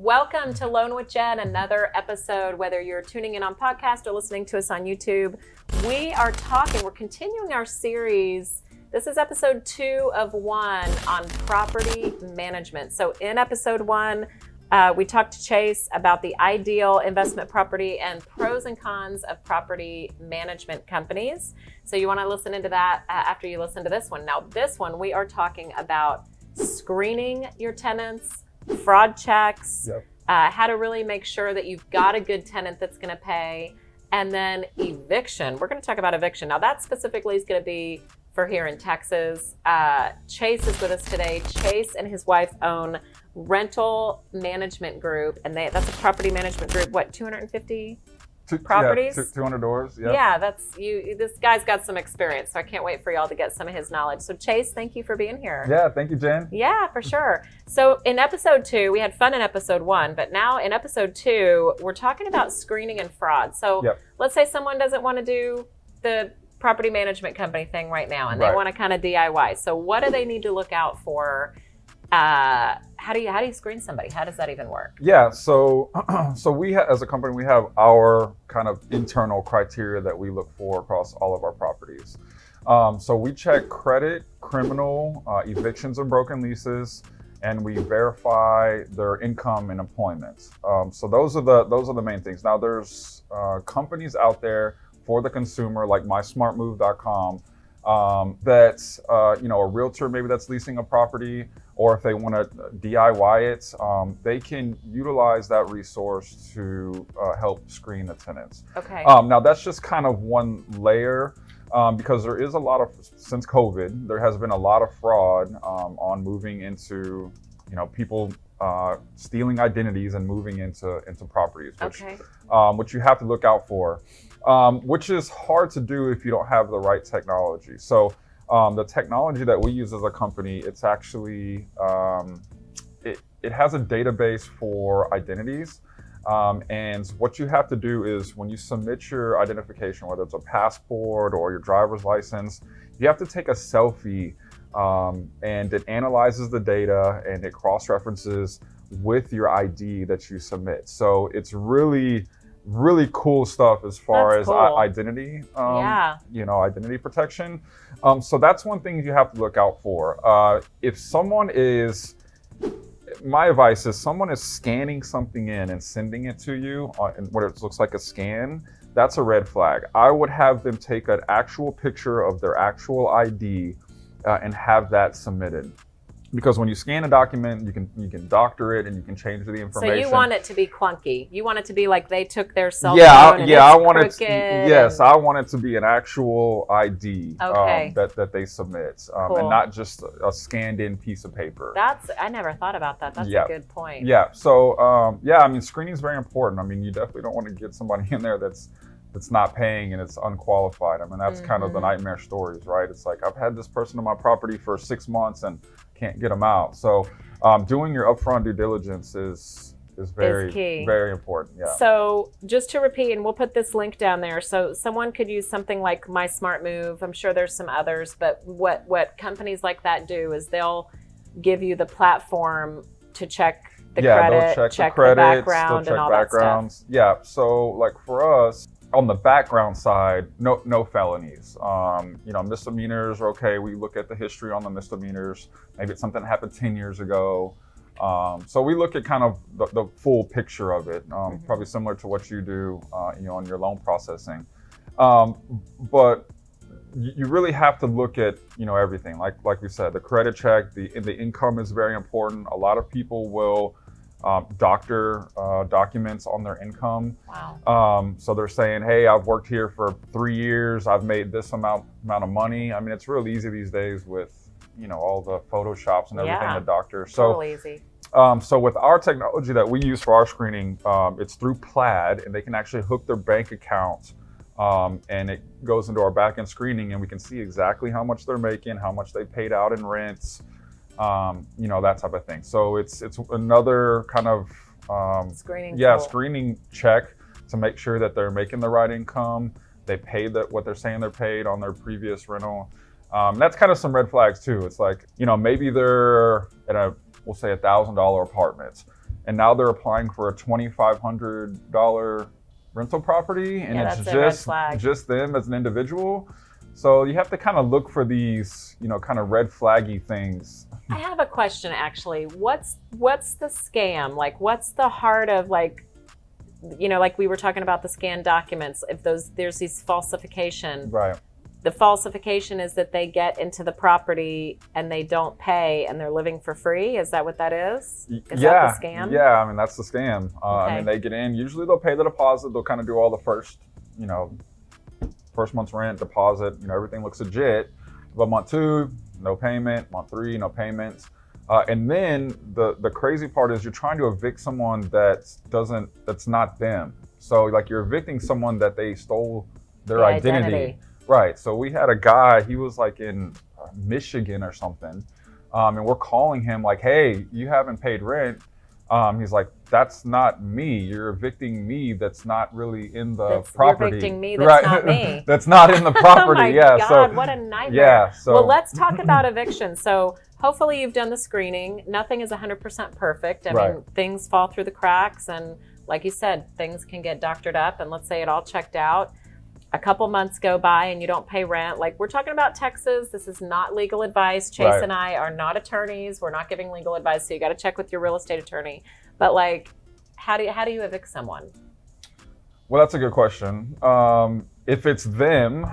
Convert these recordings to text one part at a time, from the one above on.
Welcome to Loan with Jen, another episode, whether you're tuning in on podcast or listening to us on YouTube. We're continuing our series. This is episode 2 of 1 on property management. So in episode 1, we talked to Chase about the ideal investment property and pros and cons of property management companies. So you want to listen into that after you listen to this one. Now, this one, we are talking about screening your tenants, fraud checks, how to really make sure that you've got a good tenant that's going to pay, and then eviction. We're going to talk about eviction. Now, that specifically is going to be for here in Texas. Chase is with us today. Chase and his wife own Rental Management Group, and that's a property management group. What, 250 properties? Yeah, 200 doors. Yep. Yeah, that's you. This guy's got some experience, so I can't wait for y'all to get some of his knowledge. So Chase, thank you for being here. Yeah, thank you, Jen. Yeah, for sure. So in episode 2, we had fun in episode 1, but now in episode 2, we're talking about screening and fraud. So let's say someone doesn't want to do the property management company thing right now, and they want to kind of DIY. So what do they need to look out for? How do you screen somebody? How does that even work? Yeah, so we as a company, we have our kind of internal criteria that we look for across all of our properties. So we check credit, criminal, evictions and broken leases, and we verify their income and employment. So those are the main things. Now there's companies out there for the consumer, like mysmartmove.com, that's a realtor maybe that's leasing a property, or if they want to DIY it, they can utilize that resource to help screen the tenants. Okay. Now that's just kind of one layer, because there is a lot of, since COVID, there has been a lot of fraud on moving into, people stealing identities and moving into properties, which you have to look out for, which is hard to do if you don't have the right technology. So the technology that we use as a company, it's actually, it has a database for identities. And what you have to do is when you submit your identification, whether it's a passport or your driver's license, you have to take a selfie, and it analyzes the data and it cross-references with your ID that you submit. So it's really cool stuff as far as identity, identity protection. So that's one thing you have to look out for. If someone is, my advice is someone is scanning something in and sending it to you in what it looks like a scan, that's a red flag. I would have them take an actual picture of their actual ID and have that submitted. Because when you scan a document, you can doctor it and you can change the information. So you want it to be clunky. You want it to be like they took their cell phone and it's I want crooked. I want it to be an actual ID that they submit, and not just a scanned in piece of paper. I never thought about that. That's a good point. Yeah. So screening is very important. I mean, you definitely don't want to get somebody in there that's not paying and it's unqualified. I mean, that's kind of the nightmare stories, right? It's like, I've had this person on my property for 6 months and can't get them out. So doing your upfront due diligence is very key. Very important. Yeah. So just to repeat, and we'll put this link down there. So someone could use something like My Smart Move. I'm sure there's some others, but what companies like that do is they'll give you the platform to check the credit, they'll check the background, and all that stuff. Yeah. So like for us, on the background side, no felonies. Misdemeanors are okay. We look at the history on the misdemeanors. Maybe it's something that happened 10 years ago. So we look at kind of the full picture of it, probably similar to what you do, on your loan processing. But you really have to look at, everything. Like we said, the credit check, the income is very important. A lot of people will doctor documents on their income. Wow. So they're saying, hey, I've worked here for 3 years. I've made this amount of money. I mean, it's real easy these days with, all the Photoshops and everything to doctor. So totally easy. So with our technology that we use for our screening, it's through Plaid, and they can actually hook their bank account, and it goes into our back-end screening, and we can see exactly how much they're making, how much they paid out in rents, that type of thing. So it's another kind of screening check to make sure that they're making the right income, they paid what they're saying they're paid on their previous rental. That's kind of some red flags too. It's like, maybe they're at we'll say $1,000 apartment, and now they're applying for a $2,500 rental property, and Yeah, it's that's a red flag. just them as an individual. So you have to kind of look for these, kind of red flaggy things. I have a question actually. What's the scam? Like, what's the heart of, like, like we were talking about the scanned documents, if there's these falsification. Right. The falsification is that they get into the property and they don't pay and they're living for free. Is that what that is? Is that the scam? Yeah, I mean, that's the scam. Okay. I mean, they get in, usually they'll pay the deposit, they'll kind of do all the first month's rent, deposit, everything looks legit. But month 2, no payment, month 3, no payments. And then the crazy part is you're trying to evict someone that's not them. So like you're evicting someone that they stole their identity. Right. So we had a guy, he was like in Michigan or something. And we're calling him like, hey, you haven't paid rent. He's like, that's not me. You're evicting me. That's not really in the property. You're evicting me. That's not me. That's not in the property. Oh my God, so what a nightmare. Yeah. So well, let's talk about eviction. So hopefully you've done the screening. Nothing is 100% perfect. I mean, things fall through the cracks, and like you said, things can get doctored up. And let's say it all checked out. A couple months go by and you don't pay rent. Like, we're talking about Texas. This is not legal advice. Chase and I are not attorneys. We're not giving legal advice. So you got to check with your real estate attorney. But like, how do you evict someone? Well, that's a good question. If it's them,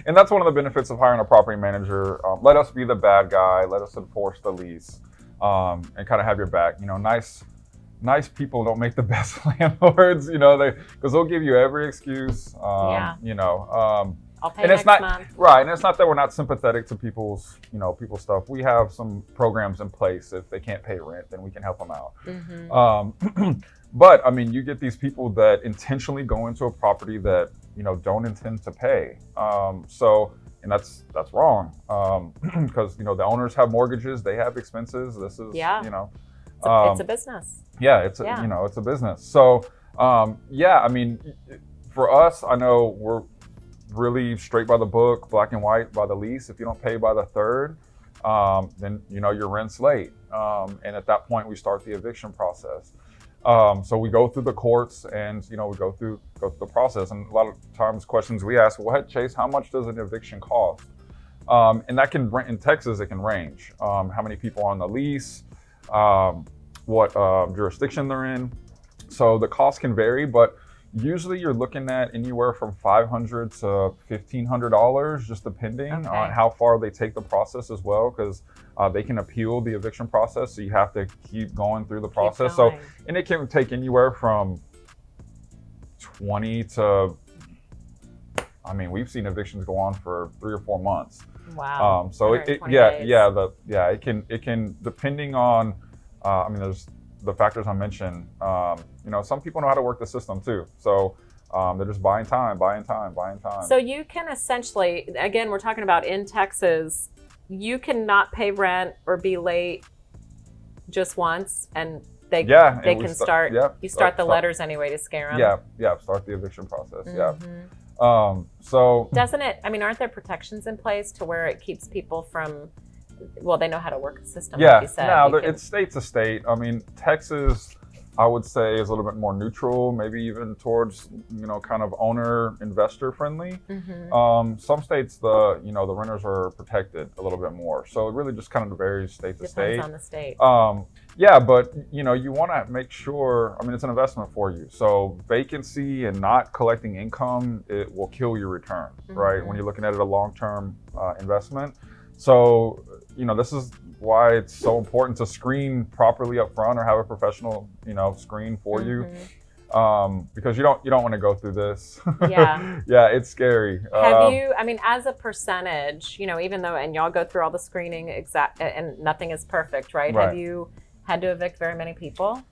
and that's one of the benefits of hiring a property manager. Let us be the bad guy. Let us enforce the lease, and kind of have your back. Nice people don't make the best landlords, because they'll give you every excuse. I'll pay and next it's not month. Right, and it's not that we're not sympathetic to people's stuff. We have some programs in place. If they can't pay rent, then we can help them out. Mm-hmm. But I mean, you get these people that intentionally go into a property that don't intend to pay. And that's wrong, because the owners have mortgages, they have expenses. This is it's a business. Yeah, it's a business. So I mean, for us, I know we're really straight by the book, black and white by the lease. If you don't pay by the 3rd, then your rent's late, and at that point we start the eviction process. So we go through the courts, and we go through the process. And a lot of times questions we ask, well, Chase, how much does an eviction cost? And that can, in Texas, it can range. How many people are on the lease, what jurisdiction they're in. So the cost can vary, but usually you're looking at anywhere from $500 to $1,500, just depending on how far they take the process as well, because they can appeal the eviction process. So you have to keep going through the process. So, and it can take anywhere from 20 to, I mean, we've seen evictions go on for 3 or 4 months. Wow. So it can, depending on, I mean, there's the factors I mentioned. Some people know how to work the system too. So they're just buying time. So you can essentially, again, we're talking about in Texas, you cannot pay rent or be late just once, and they can start. You start the letters anyway to scare them. Start the eviction process. Mm-hmm. So doesn't it? I mean, aren't there protections in place to where it keeps people from? Well, they know how to work the system. Like you said. It's state to state. I mean, Texas, I would say, is a little bit more neutral, maybe even towards kind of owner investor friendly. Mm-hmm. Some states, the renters are protected a little bit more. So it really just kind of varies state to state. Depends on the state. But you want to make sure. I mean, it's an investment for you. So vacancy and not collecting income, it will kill your return, right? When you're looking at it a long-term investment. So this is why it's so important to screen properly up front, or have a professional, screen for you, because you don't want to go through this. Yeah. Yeah, it's scary. Have you? I mean, as a percentage, even though, and y'all go through all the screening and nothing is perfect, right? Have you had to evict very many people?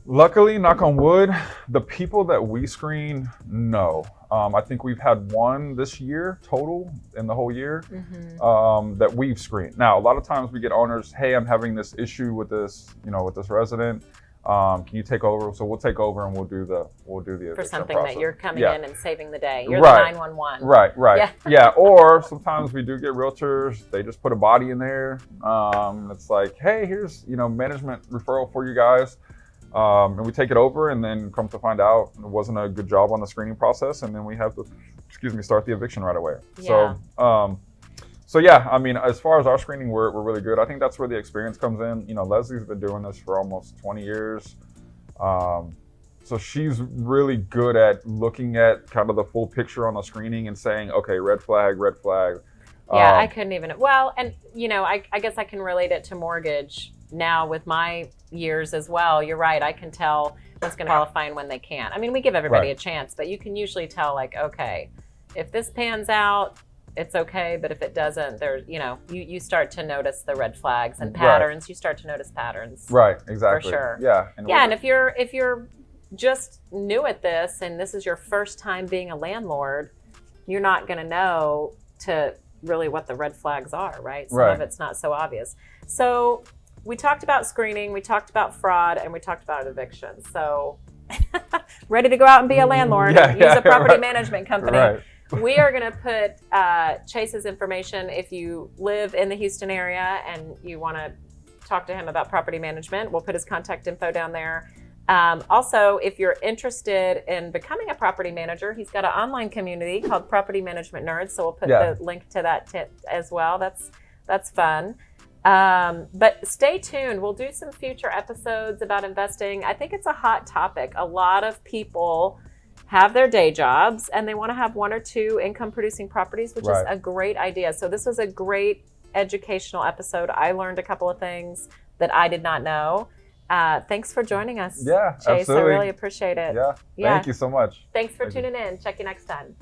Luckily, knock on wood, the people that we screen, no. I think we've had one this year total in the whole year that we've screened. Now, a lot of times we get owners, hey, I'm having this issue with this, with this resident. Can you take over? So we'll take over and we'll do the eviction for something process. That you're coming in and saving the day. You're the 911. Right. Yeah. Or sometimes we do get realtors. They just put a body in there. It's like, hey, here's management referral for you guys. And we take it over, and then come to find out it wasn't a good job on the screening process, and then we have to, start the eviction right away. Yeah. So yeah, I mean, as far as our screening, we're really good. I think that's where the experience comes in. You know, Leslie's been doing this for almost 20 years. So she's really good at looking at kind of the full picture on the screening and saying, okay, red flag, red flag. Yeah, I couldn't even, well, and you know, I guess I can relate it to mortgage now with my years as well. You're right, I can tell what's going to qualify and when they can't. I mean, we give everybody a chance, but you can usually tell, like, okay, if this pans out, it's okay, but if it doesn't, there's, you know, you start to notice the red flags and patterns. You start to notice patterns. Right, exactly. For sure. Yeah. And if you're just new at this and this is your first time being a landlord, you're not going to know to really what the red flags are, right? Some of it's not so obvious. So we talked about screening, we talked about fraud, and we talked about eviction. So ready to go out and be a landlord and use a property management company. Right. We are going to put Chase's information if you live in the Houston area and you want to talk to him about property management. We'll put his contact info down there. Also, if you're interested in becoming a property manager, he's got an online community called Property Management Nerds. So we'll put the link to that as well. That's fun. But stay tuned. We'll do some future episodes about investing. I think it's a hot topic. A lot of people have their day jobs and they want to have 1 or 2 income producing properties, which is a great idea. So this was a great educational episode. I learned a couple of things that I did not know. Thanks for joining us, Yeah, Chase. absolutely. I really appreciate it. Yeah. Thank you so much. Thanks for tuning in. Check you next time.